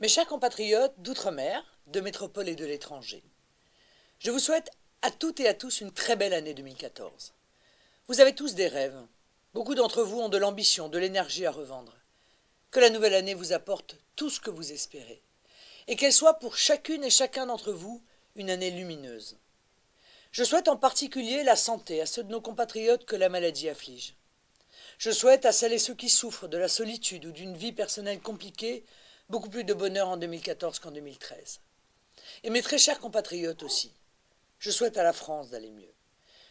Mes chers compatriotes d'outre-mer, de métropole et de l'étranger, je vous souhaite à toutes et à tous une très belle année 2014. Vous avez tous des rêves. Beaucoup d'entre vous ont de l'ambition, de l'énergie à revendre. Que la nouvelle année vous apporte tout ce que vous espérez. Et qu'elle soit pour chacune et chacun d'entre vous une année lumineuse. Je souhaite en particulier la santé à ceux de nos compatriotes que la maladie afflige. Je souhaite à celles et ceux qui souffrent de la solitude ou d'une vie personnelle compliquée beaucoup plus de bonheur en 2014 qu'en 2013. Et mes très chers compatriotes aussi, je souhaite à la France d'aller mieux.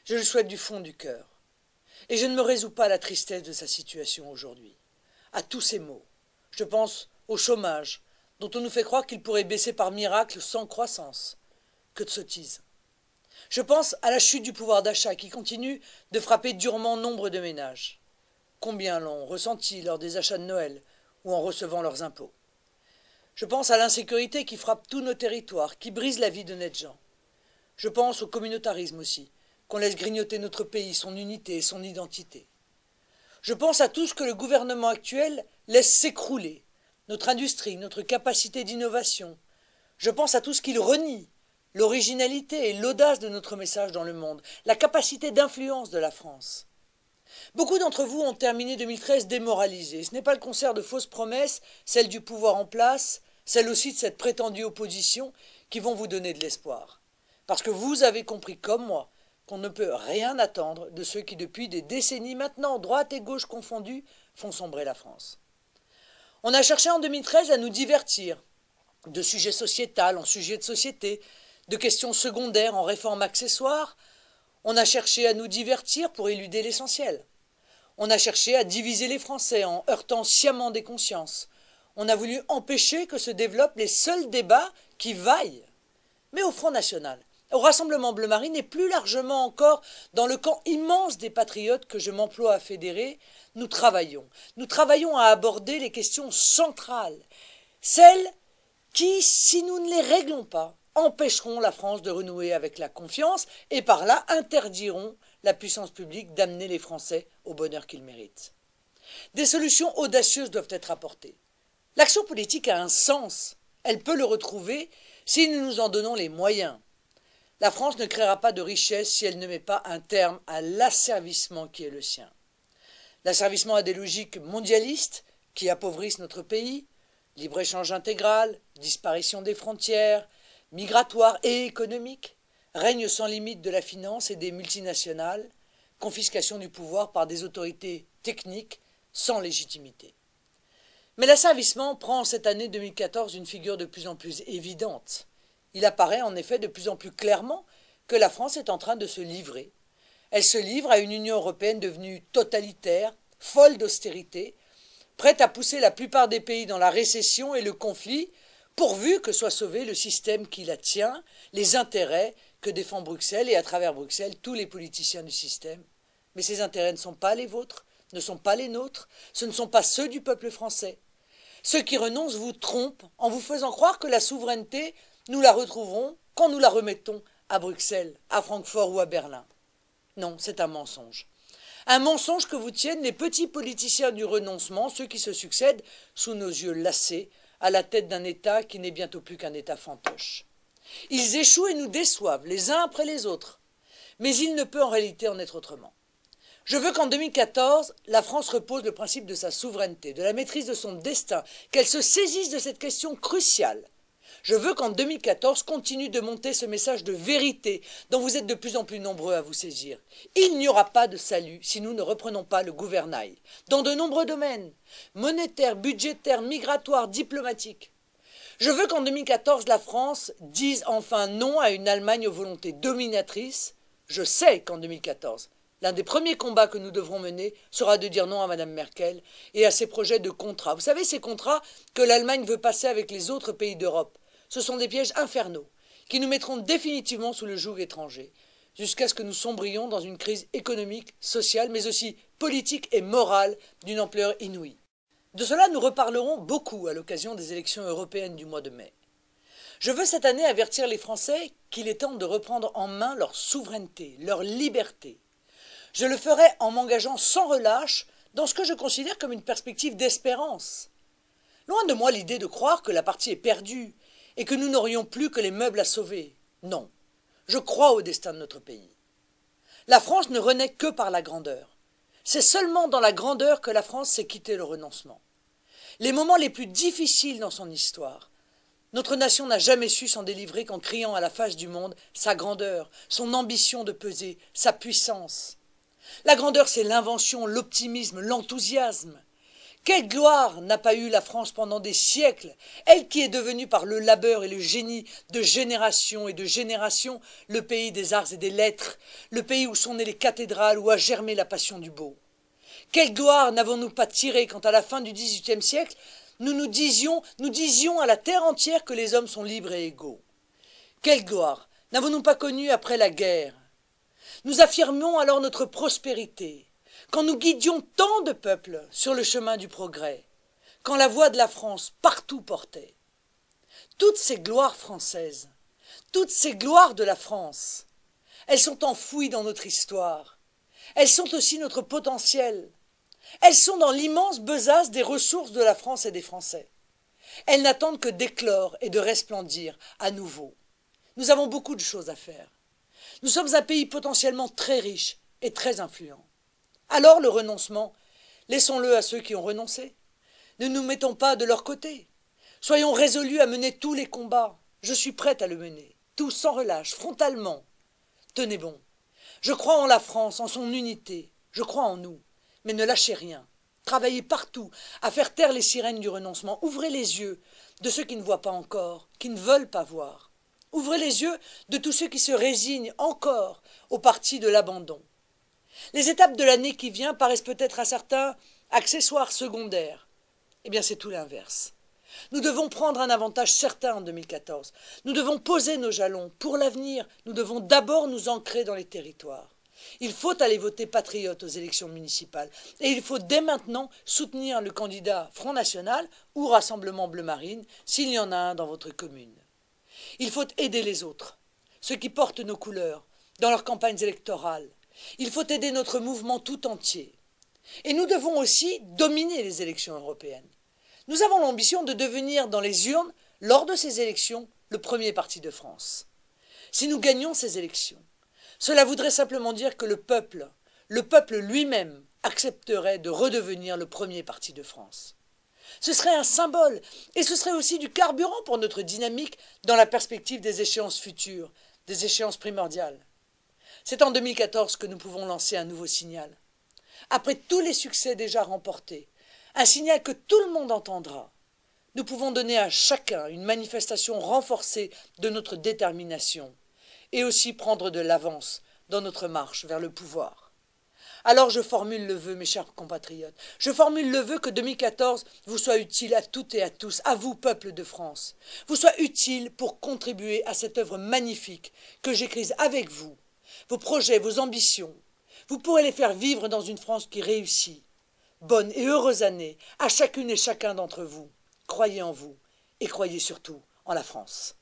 Je le souhaite du fond du cœur. Et je ne me résous pas à la tristesse de sa situation aujourd'hui, à tous ces maux. Je pense au chômage, dont on nous fait croire qu'il pourrait baisser par miracle sans croissance. Que de sottises. Je pense à la chute du pouvoir d'achat qui continue de frapper durement nombre de ménages. Combien l'ont ressenti lors des achats de Noël ou en recevant leurs impôts. Je pense à l'insécurité qui frappe tous nos territoires, qui brise la vie d'honnêtes gens. Je pense au communautarisme aussi, qu'on laisse grignoter notre pays, son unité et son identité. Je pense à tout ce que le gouvernement actuel laisse s'écrouler, notre industrie, notre capacité d'innovation. Je pense à tout ce qu'il renie, l'originalité et l'audace de notre message dans le monde, la capacité d'influence de la France. Beaucoup d'entre vous ont terminé 2013 démoralisés. Ce n'est pas le concert de fausses promesses, celle du pouvoir en place, celle aussi de cette prétendue opposition, qui vont vous donner de l'espoir. Parce que vous avez compris, comme moi, qu'on ne peut rien attendre de ceux qui, depuis des décennies maintenant, droite et gauche confondues, font sombrer la France. On a cherché en 2013 à nous divertir, de sujets sociétals en sujets de société, de questions secondaires en réformes accessoires. On a cherché à nous divertir pour éluder l'essentiel. On a cherché à diviser les Français en heurtant sciemment des consciences. On a voulu empêcher que se développent les seuls débats qui vaillent. Mais au Front National, au Rassemblement Bleu-Marine et plus largement encore dans le camp immense des patriotes que je m'emploie à fédérer, nous travaillons. Nous travaillons à aborder les questions centrales, celles qui, si nous ne les réglons pas, empêcheront la France de renouer avec la confiance et par là interdiront la puissance publique d'amener les Français au bonheur qu'ils méritent. Des solutions audacieuses doivent être apportées. L'action politique a un sens. Elle peut le retrouver si nous nous en donnons les moyens. La France ne créera pas de richesse si elle ne met pas un terme à l'asservissement qui est le sien. L'asservissement à des logiques mondialistes qui appauvrissent notre pays, libre-échange intégral, disparition des frontières, migratoire et économique, règne sans limite de la finance et des multinationales, confiscation du pouvoir par des autorités techniques sans légitimité. Mais l'asservissement prend en cette année 2014 une figure de plus en plus évidente. Il apparaît en effet de plus en plus clairement que la France est en train de se livrer. Elle se livre à une Union européenne devenue totalitaire, folle d'austérité, prête à pousser la plupart des pays dans la récession et le conflit, pourvu que soit sauvé le système qui la tient, les intérêts que défend Bruxelles et à travers Bruxelles tous les politiciens du système. Mais ces intérêts ne sont pas les vôtres, ne sont pas les nôtres, ce ne sont pas ceux du peuple français. Ceux qui renoncent vous trompent en vous faisant croire que la souveraineté, nous la retrouverons quand nous la remettons à Bruxelles, à Francfort ou à Berlin. Non, c'est un mensonge. Un mensonge que vous tiennent les petits politiciens du renoncement, ceux qui se succèdent sous nos yeux lassés, à la tête d'un État qui n'est bientôt plus qu'un État fantoche. Ils échouent et nous déçoivent, les uns après les autres. Mais il ne peut en réalité en être autrement. Je veux qu'en 2014, la France repose le principe de sa souveraineté, de la maîtrise de son destin, qu'elle se saisisse de cette question cruciale. Je veux qu'en 2014 continue de monter ce message de vérité dont vous êtes de plus en plus nombreux à vous saisir. Il n'y aura pas de salut si nous ne reprenons pas le gouvernail, dans de nombreux domaines, monétaires, budgétaires, migratoires, diplomatiques. Je veux qu'en 2014, la France dise enfin non à une Allemagne aux volontés dominatrices. Je sais qu'en 2014, l'un des premiers combats que nous devrons mener sera de dire non à Mme Merkel et à ses projets de contrats. Vous savez, ces contrats que l'Allemagne veut passer avec les autres pays d'Europe. Ce sont des pièges infernaux qui nous mettront définitivement sous le joug étranger, jusqu'à ce que nous sombrions dans une crise économique, sociale, mais aussi politique et morale d'une ampleur inouïe. De cela, nous reparlerons beaucoup à l'occasion des élections européennes du mois de mai. Je veux cette année avertir les Français qu'il est temps de reprendre en main leur souveraineté, leur liberté. Je le ferai en m'engageant sans relâche dans ce que je considère comme une perspective d'espérance. Loin de moi l'idée de croire que la partie est perdue et que nous n'aurions plus que les meubles à sauver. Non, je crois au destin de notre pays. La France ne renaît que par la grandeur. C'est seulement dans la grandeur que la France sait quitter le renoncement. Les moments les plus difficiles dans son histoire, notre nation n'a jamais su s'en délivrer qu'en criant à la face du monde sa grandeur, son ambition de peser, sa puissance. La grandeur, c'est l'invention, l'optimisme, l'enthousiasme. Quelle gloire n'a pas eu la France pendant des siècles, elle qui est devenue par le labeur et le génie de génération et de génération le pays des arts et des lettres, le pays où sont nées les cathédrales, où a germé la passion du beau. Quelle gloire n'avons-nous pas tirée quand à la fin du XVIIIe siècle, nous disions à la terre entière que les hommes sont libres et égaux. Quelle gloire n'avons-nous pas connue après la guerre? Nous affirmions alors notre prospérité, quand nous guidions tant de peuples sur le chemin du progrès, quand la voix de la France partout portait. Toutes ces gloires françaises, toutes ces gloires de la France, elles sont enfouies dans notre histoire. Elles sont aussi notre potentiel. Elles sont dans l'immense besace des ressources de la France et des Français. Elles n'attendent que d'éclore et de resplendir à nouveau. Nous avons beaucoup de choses à faire. Nous sommes un pays potentiellement très riche et très influent. Alors le renoncement, laissons-le à ceux qui ont renoncé. Ne nous mettons pas de leur côté. Soyons résolus à mener tous les combats. Je suis prête à le mener, tout sans relâche, frontalement. Tenez bon. Je crois en la France, en son unité. Je crois en nous. Mais ne lâchez rien. Travaillez partout à faire taire les sirènes du renoncement. Ouvrez les yeux de ceux qui ne voient pas encore, qui ne veulent pas voir. Ouvrez les yeux de tous ceux qui se résignent encore au parti de l'abandon. Les étapes de l'année qui vient paraissent peut-être à certains accessoires secondaires. Eh bien, c'est tout l'inverse. Nous devons prendre un avantage certain en 2014. Nous devons poser nos jalons. Pour l'avenir, nous devons d'abord nous ancrer dans les territoires. Il faut aller voter patriote aux élections municipales. Et il faut dès maintenant soutenir le candidat Front National ou Rassemblement Bleu Marine, s'il y en a un dans votre commune. Il faut aider les autres, ceux qui portent nos couleurs, dans leurs campagnes électorales. Il faut aider notre mouvement tout entier. Et nous devons aussi dominer les élections européennes. Nous avons l'ambition de devenir dans les urnes, lors de ces élections, le premier parti de France. Si nous gagnons ces élections, cela voudrait simplement dire que le peuple lui-même, accepterait de redevenir le premier parti de France. Ce serait un symbole, et ce serait aussi du carburant pour notre dynamique dans la perspective des échéances futures, des échéances primordiales. C'est en 2014 que nous pouvons lancer un nouveau signal. Après tous les succès déjà remportés, un signal que tout le monde entendra. Nous pouvons donner à chacun une manifestation renforcée de notre détermination et aussi prendre de l'avance dans notre marche vers le pouvoir. Alors je formule le vœu, mes chers compatriotes, je formule le vœu que 2014 vous soit utile à toutes et à tous, à vous, peuple de France, vous soit utile pour contribuer à cette œuvre magnifique que j'écris avec vous. Vos projets, vos ambitions, vous pourrez les faire vivre dans une France qui réussit. Bonne et heureuse année à chacune et chacun d'entre vous. Croyez en vous et croyez surtout en la France.